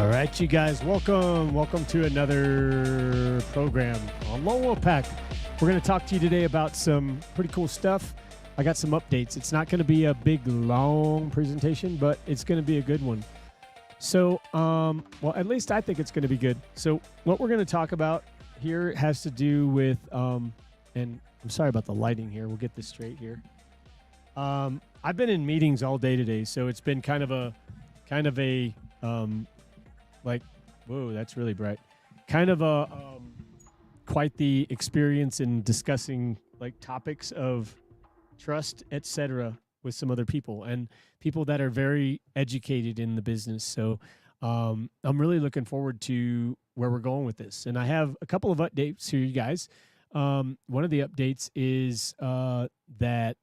All right, you guys, welcome to another program on Lone Wolf Pack. We're going to talk to you today about some pretty cool stuff. I got some updates. It's not going to be a big, long presentation, but it's going to be a good one. So, well, at least I think it's going to be good. So, what we're going to talk about here has to do with, and I'm sorry about the lighting here. We'll get this straight here. I've been in meetings all day today, so it's been kind of a, like, whoa, that's really bright. Kind of a quite the experience in discussing like topics of trust, etc., with some other people and people that are very educated in the business. So I'm really looking forward to where we're going with this. And I have a couple of updates for you guys. One of the updates is that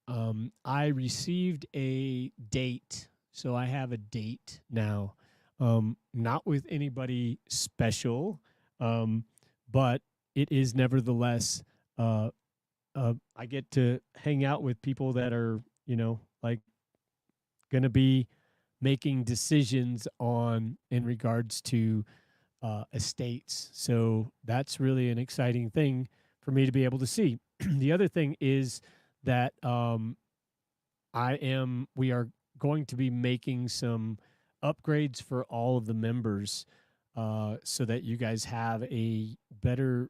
I received a date. So I have a date now. Not with anybody special, but it is nevertheless, I get to hang out with people that are, like going to be making decisions in regards to estates. So that's really an exciting thing for me to be able to see. The other thing is that we are going to be making some upgrades for all of the members so that you guys have a better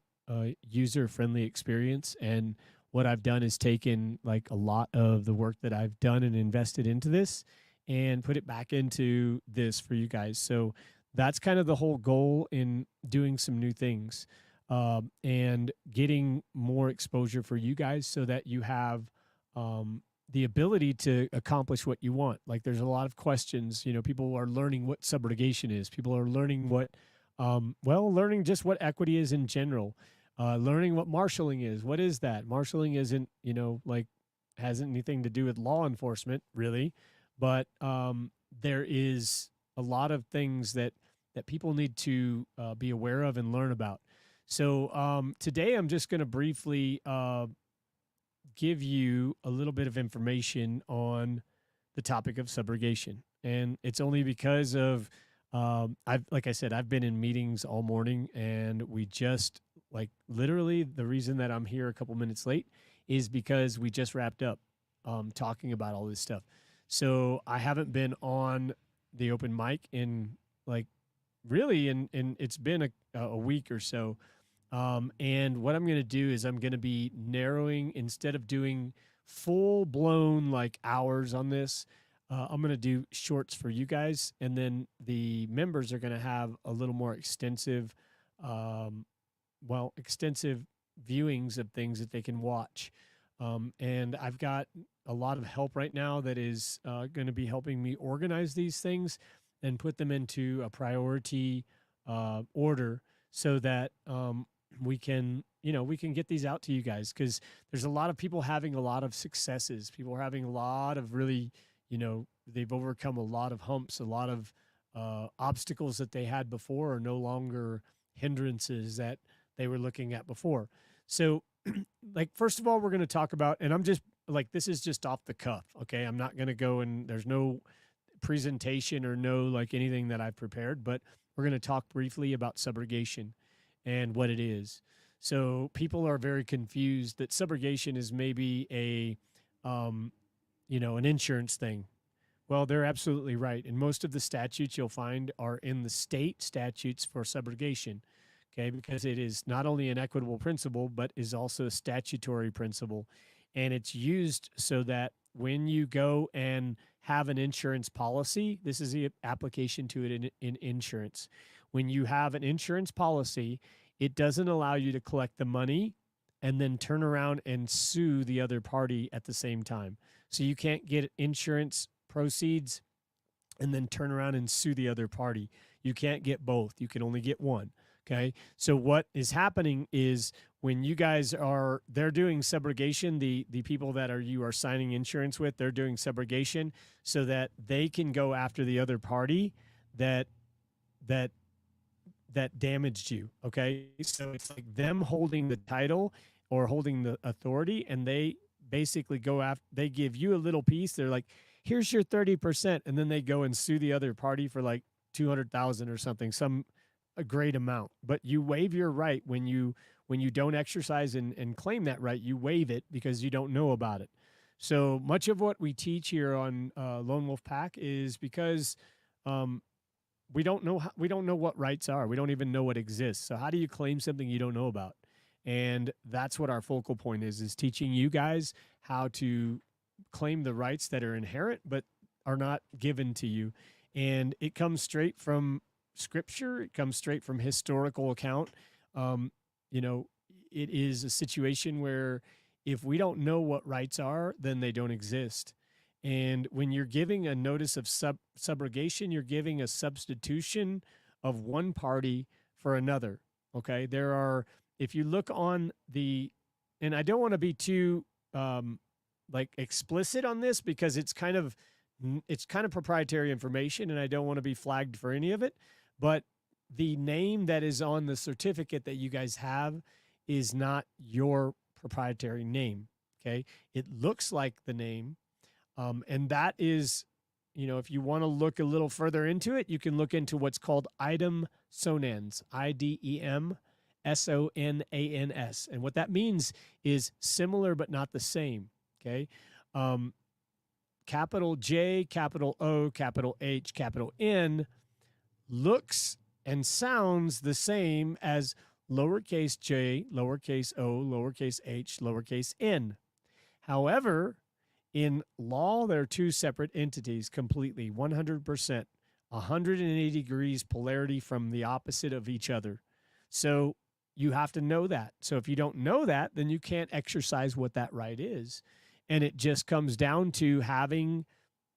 user-friendly experience. And what I've done is taken like a lot of the work that I've done and invested into this and put it back into this for you guys. So that's kind of the whole goal in doing some new things and getting more exposure for you guys so that you have the ability to accomplish what you want. Like there's a lot of questions, people are learning what subrogation is. People are learning learning just what equity is in general, learning what marshaling is. What is that? Marshaling isn't, hasn't anything to do with law enforcement really, but there is a lot of things that people need to be aware of and learn about. So today I'm just going to briefly give you a little bit of information on the topic of subrogation. And it's only because of, like I said, I've been in meetings all morning and we just literally the reason that I'm here a couple minutes late is because we just wrapped up talking about all this stuff. So I haven't been on the open mic in really in it's been a week or so. And what I'm going to do is I'm going to be narrowing instead of doing full blown hours on this. I'm going to do shorts for you guys. And then the members are going to have a little more extensive viewings of things that they can watch. And I've got a lot of help right now that is going to be helping me organize these things and put them into a priority order so that we can get these out to you guys, because there's a lot of people having a lot of successes. People are having a lot of really, they've overcome a lot of humps, a lot of obstacles that they had before are no longer hindrances that they were looking at before. So first of all, we're going to talk about, and I'm just this is just off the cuff. Okay. I'm not going to go and there's no presentation or no anything that I've prepared, but we're going to talk briefly about subrogation and what it is. So people are very confused that subrogation is maybe an insurance thing. Well, they're absolutely right. And most of the statutes you'll find are in the state statutes for subrogation, okay, because it is not only an equitable principle, but is also a statutory principle. And it's used so that when you go and have an insurance policy, this is the application to it in insurance. When you have an insurance policy, it doesn't allow you to collect the money and then turn around and sue the other party at the same time. So you can't get insurance proceeds and then turn around and sue the other party. You can't get both. You can only get one. Okay. So what is happening is when you guys they're doing subrogation, the people that you are signing insurance with, they're doing subrogation so that they can go after the other party that damaged you. Okay. So it's like them holding the title or holding the authority, and they basically go after, they give you a little piece. They're like, here's your 30%. And then they go and sue the other party for 200,000 or something, a great amount. But you waive your right when you don't exercise and claim that right. You waive it because you don't know about it. So much of what we teach here on Lone Wolf Pack is because um, we don't know what rights are. We don't even know what exists. So how do you claim something you don't know about? And that's what our focal point is teaching you guys how to claim the rights that are inherent but are not given to you. And it comes straight from scripture. It comes straight from historical account. Um, you know, it is a situation where if we don't know what rights are, then they don't exist. And when you're giving a notice of subrogation, you're giving a substitution of one party for another. Okay. There are, if you look on the, and I don't want to be too like explicit on this because it's kind of proprietary information and I don't want to be flagged for any of it. But the name that is on the certificate that you guys have is not your proprietary name. Okay. It looks like the name. And that is, you know, if you want to look a little further into it, you can look into what's called idem sonans, IDEM SONANS. And what that means is similar but not the same. Okay. Capital J, capital O, capital H, capital N looks and sounds the same as lowercase j, lowercase o, lowercase h, lowercase n. However, in law, they're two separate entities completely, 100%, 180 degrees polarity from the opposite of each other. So you have to know that. So if you don't know that, then you can't exercise what that right is. And it just comes down to having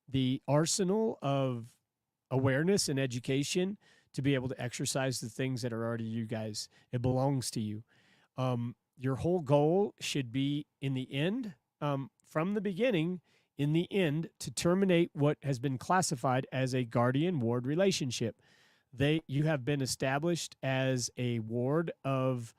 the arsenal of awareness and education to be able to exercise the things that are already you guys. It belongs to you. Your whole goal should be in the end, from the beginning, in the end, to terminate what has been classified as a guardian-ward relationship. You have been established as a ward of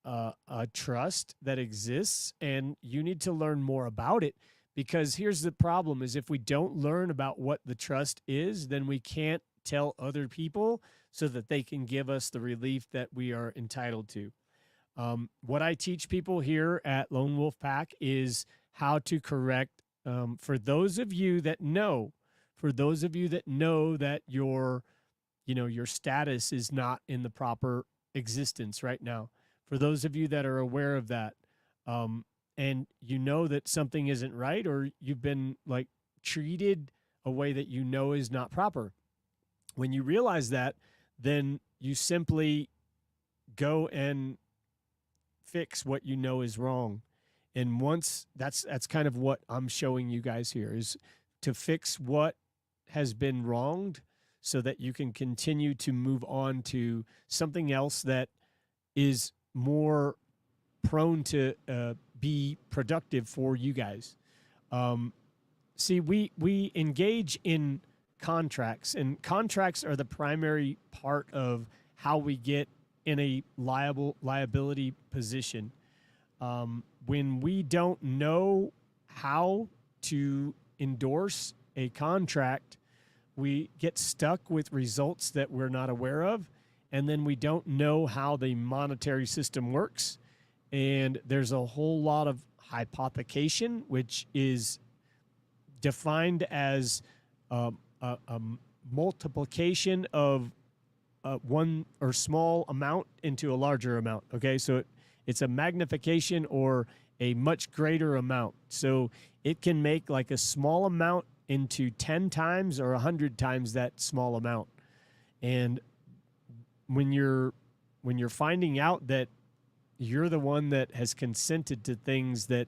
a trust that exists, and you need to learn more about it. Because here's the problem: is if we don't learn about what the trust is, then we can't tell other people so that they can give us the relief that we are entitled to. What I teach people here at Lone Wolf Pack is how to correct, for those of you that know that your status is not in the proper existence right now. For those of you that are aware of that, and you know that something isn't right, or you've been like treated a way that you know is not proper. When you realize that, then you simply go and fix what you know is wrong. And once that's kind of what I'm showing you guys here, is to fix what has been wronged so that you can continue to move on to something else that is more prone to be productive for you guys. See, we engage in contracts, and contracts are the primary part of how we get in a liability position. When we don't know how to endorse a contract, we get stuck with results that we're not aware of, and then we don't know how the monetary system works. And there's a whole lot of hypothecation, which is defined as a multiplication of one or small amount into a larger amount. Okay, so it's a magnification or a much greater amount. So it can make like a small amount into 10 times or 100 times that small amount. And when you're finding out that you're the one that has consented to things that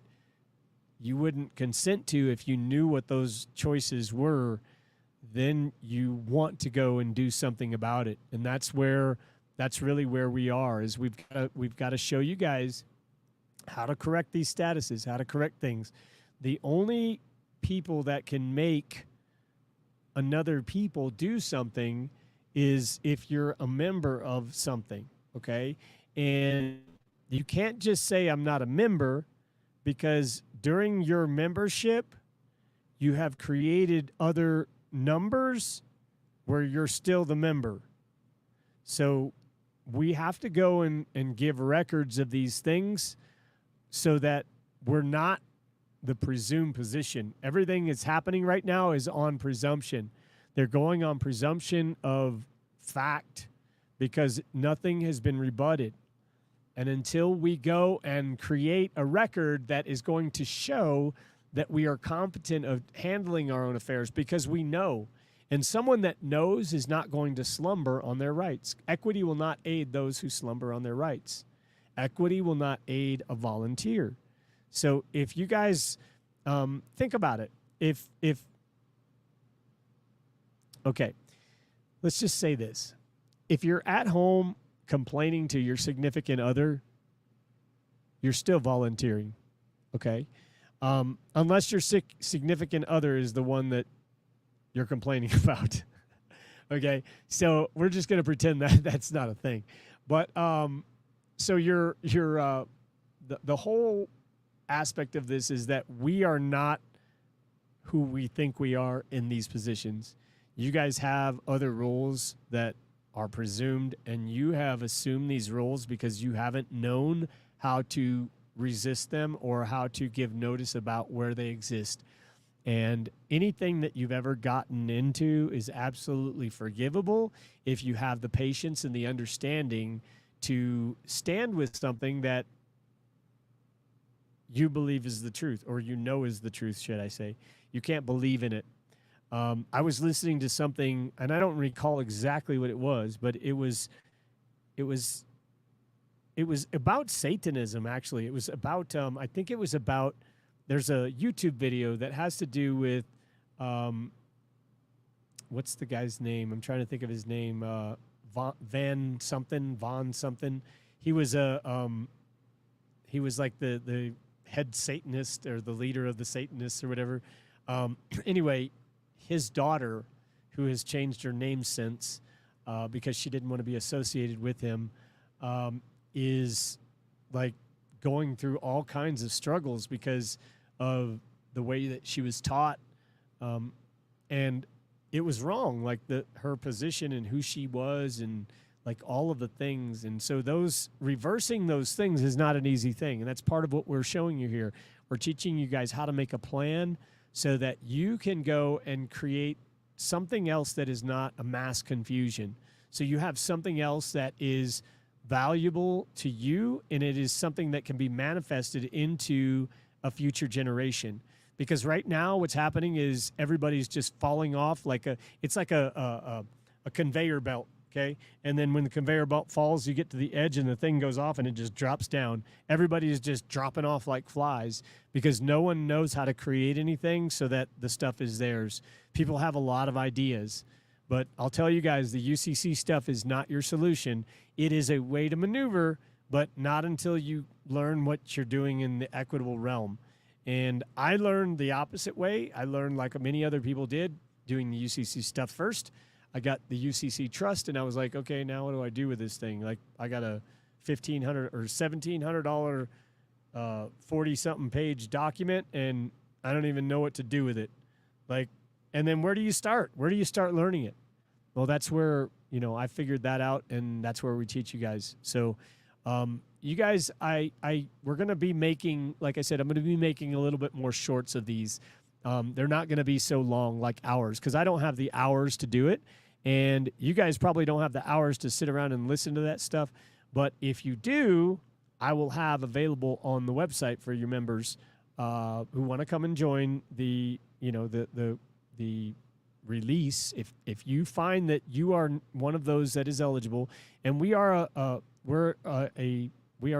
you wouldn't consent to if you knew what those choices were, then you want to go and do something about it. And that's really where we are, is we've got to show you guys how to correct these statuses, how to correct things. The only people that can make another people do something is if you're a member of something, okay? And you can't just say I'm not a member, because during your membership, you have created other numbers where you're still the member. So we have to go and give records of these things so that we're not the presumed position. Everything that's happening right now is on presumption. They're going on presumption of fact because nothing has been rebutted. And until we go and create a record that is going to show that we are competent of handling our own affairs, because we know, and someone that knows is not going to slumber on their rights. Equity will not aid those who slumber on their rights. Equity will not aid a volunteer. So if you guys think about it, okay, let's just say this. If you're at home complaining to your significant other, you're still volunteering, okay? Unless your significant other is the one that you're complaining about, okay? So we're just going to pretend that that's not a thing. But so the whole aspect of this is that we are not who we think we are in these positions. You guys have other roles that are presumed, and you have assumed these roles because you haven't known how to resist them or how to give notice about where they exist. And anything that you've ever gotten into is absolutely forgivable if you have the patience and the understanding to stand with something that you believe is the truth, or you know is the truth, should I say. You can't believe in it. I was listening to something, and I don't recall exactly what it was, but it was about Satanism, actually. It was about, I think it was about, there's a YouTube video that has to do with, what's the guy's name? I'm trying to think of his name. Von something. He was like the head Satanist, or the leader of the Satanists, or whatever. Anyway, his daughter, who has changed her name since because she didn't want to be associated with him, is like going through all kinds of struggles because of the way that she was taught. And it was wrong, like her position and who she was, and like all of the things. And so reversing those things is not an easy thing. And that's part of what we're showing you here. We're teaching you guys how to make a plan so that you can go and create something else that is not a mass confusion. So you have something else that is valuable to you, and it is something that can be manifested into a future generation. Because right now what's happening is everybody's just falling off it's like a conveyor belt. Okay. And then when the conveyor belt falls, you get to the edge and the thing goes off and it just drops down. Everybody is just dropping off like flies because no one knows how to create anything so that the stuff is theirs. People have a lot of ideas, but I'll tell you guys, the UCC stuff is not your solution. It is a way to maneuver, but not until you learn what you're doing in the equitable realm. And I learned the opposite way. I learned like many other people did, doing the UCC stuff first. I got the UCC trust, and I was like, okay, now what do I do with this thing? Like, I got a $1,500 or $1,700 40-something page document, and I don't even know what to do with it. Like, and then where do you start? Where do you start learning it? Well, that's where, I figured that out, and that's where we teach you guys. So, you guys, we're going to be making, like I said, I'm going to be making a little bit more shorts of these. They're not going to be so long like hours, because I don't have the hours to do it. And you guys probably don't have the hours to sit around and listen to that stuff. But if you do, I will have available on the website for your members who want to come and join the release. If you find that you are one of those that is eligible, and we are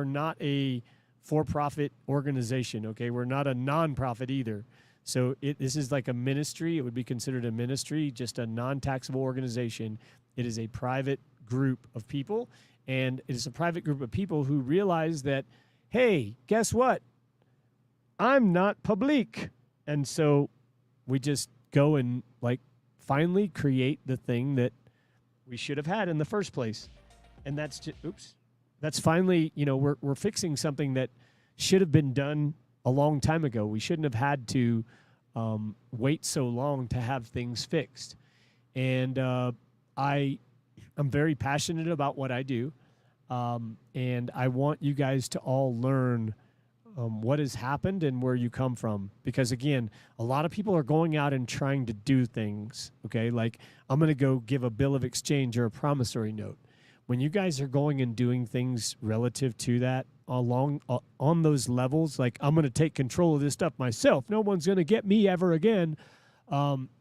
not a for-profit organization. Okay, we're not a non-profit either. So this is like a ministry. It would be considered a ministry, just a non-taxable organization. It is a private group of people, and it is a private group of people who realize that, hey, guess what? I'm not public. And so we just go and like finally create the thing that we should have had in the first place. And that's just, that's finally, we're fixing something that should have been done a long time ago. We shouldn't have had to wait so long to have things fixed. And I'm very passionate about what I do. And I want you guys to all learn what has happened and where you come from. Because again, a lot of people are going out and trying to do things, okay? Like, I'm going to go give a bill of exchange or a promissory note. When you guys are going and doing things relative to that on those levels, like, I'm going to take control of this stuff myself, no one's going to get me ever again,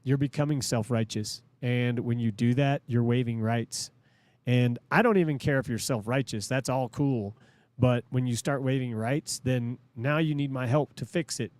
you're becoming self-righteous. And when you do that, you're waiving rights. And I don't even care if you're self-righteous. That's all cool. But when you start waiving rights, then now you need my help to fix it.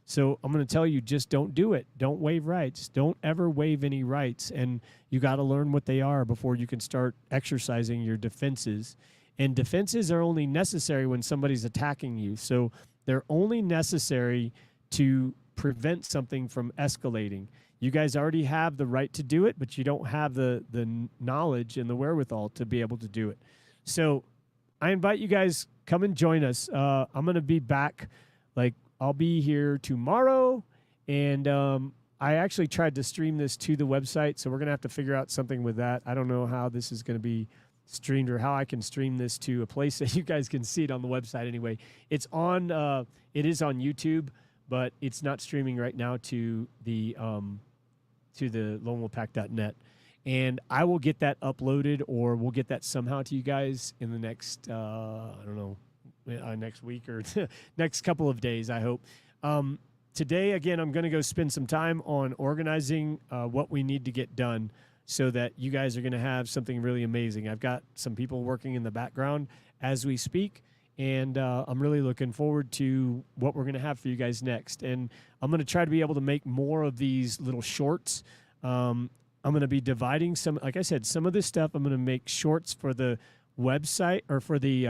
So I'm going to tell you, just don't do it. Don't waive rights. Don't ever waive any rights. And you got to learn what they are before you can start exercising your defenses. And defenses are only necessary when somebody's attacking you. So they're only necessary to prevent something from escalating. You guys already have the right to do it, but you don't have the knowledge and the wherewithal to be able to do it. So I invite you guys, come and join us. I'm going to be back. Like, I'll be here tomorrow. And I actually tried to stream this to the website, so we're going to have to figure out something with that. I don't know how this is going to be streamed or how I can stream this to a place that you guys can see it on the website anyway. It is on YouTube, but it's not streaming right now to the lonewolfpack.net. And I will get that uploaded, or we'll get that somehow to you guys in the next, I don't know, next week or next couple of days, I hope. Today, again, I'm going to go spend some time on organizing what we need to get done so that you guys are going to have something really amazing. I've got some people working in the background as we speak, and I'm really looking forward to what we're going to have for you guys next. And I'm going to try to be able to make more of these little shorts. I'm going to be dividing some, like I said, some of this stuff I'm going to make shorts for the website or for the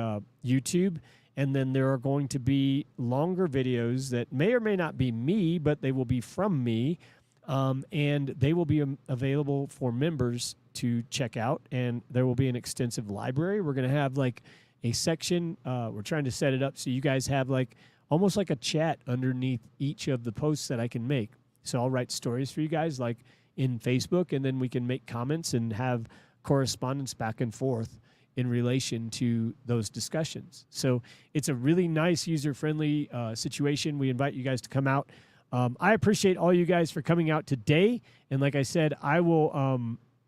YouTube. And then there are going to be longer videos that may or may not be me, but they will be from me. And they will be available for members to check out. And there will be an extensive library. We're going to have like a section. We're trying to set it up so you guys have like almost like a chat underneath each of the posts that I can make. So I'll write stories for you guys like in Facebook, and then we can make comments and have correspondence back and forth in relation to those discussions. So it's a really nice, user-friendly situation. We invite you guys to come out. I appreciate all you guys for coming out today. And like I said, I will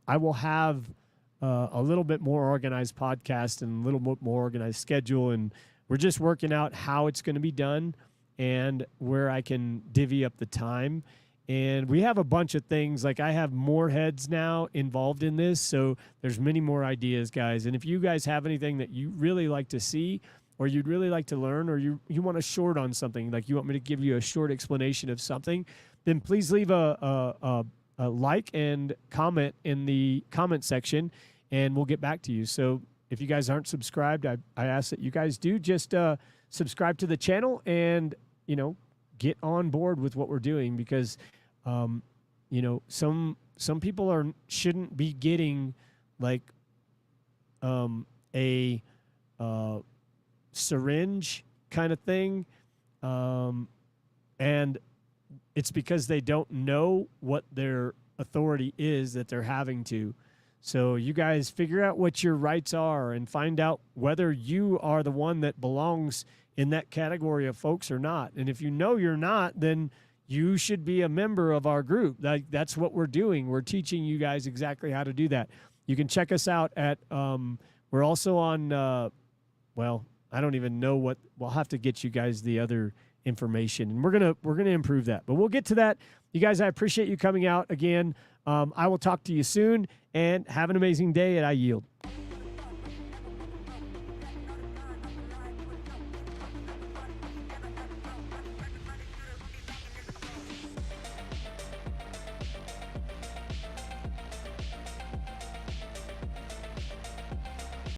have a little bit more organized podcast and a little bit more organized schedule. And we're just working out how it's going to be done and where I can divvy up the time. And we have a bunch of things. Like, I have more heads now involved in this, so there's many more ideas, guys. And if you guys have anything that you really like to see, or you'd really like to learn, or you want a short on something, like you want me to give you a short explanation of something, then please leave a like and comment in the comment section, and we'll get back to you. So if you guys aren't subscribed, I ask that you guys do just subscribe to the channel and, get on board with what we're doing, because some people shouldn't be getting like a syringe kind of thing, and it's because they don't know what their authority is that they're having to. So you guys figure out what your rights are and find out whether you are the one that belongs in that category of folks or not. And if you know you're not, then you should be a member of our group. That's what we're doing. We're teaching you guys exactly how to do that. You can check us out at, we're also on, I don't even know what, we'll have to get you guys the other information, and we're going to improve that, but we'll get to that. You guys, I appreciate you coming out again. I will talk to you soon, and have an amazing day, and I yield.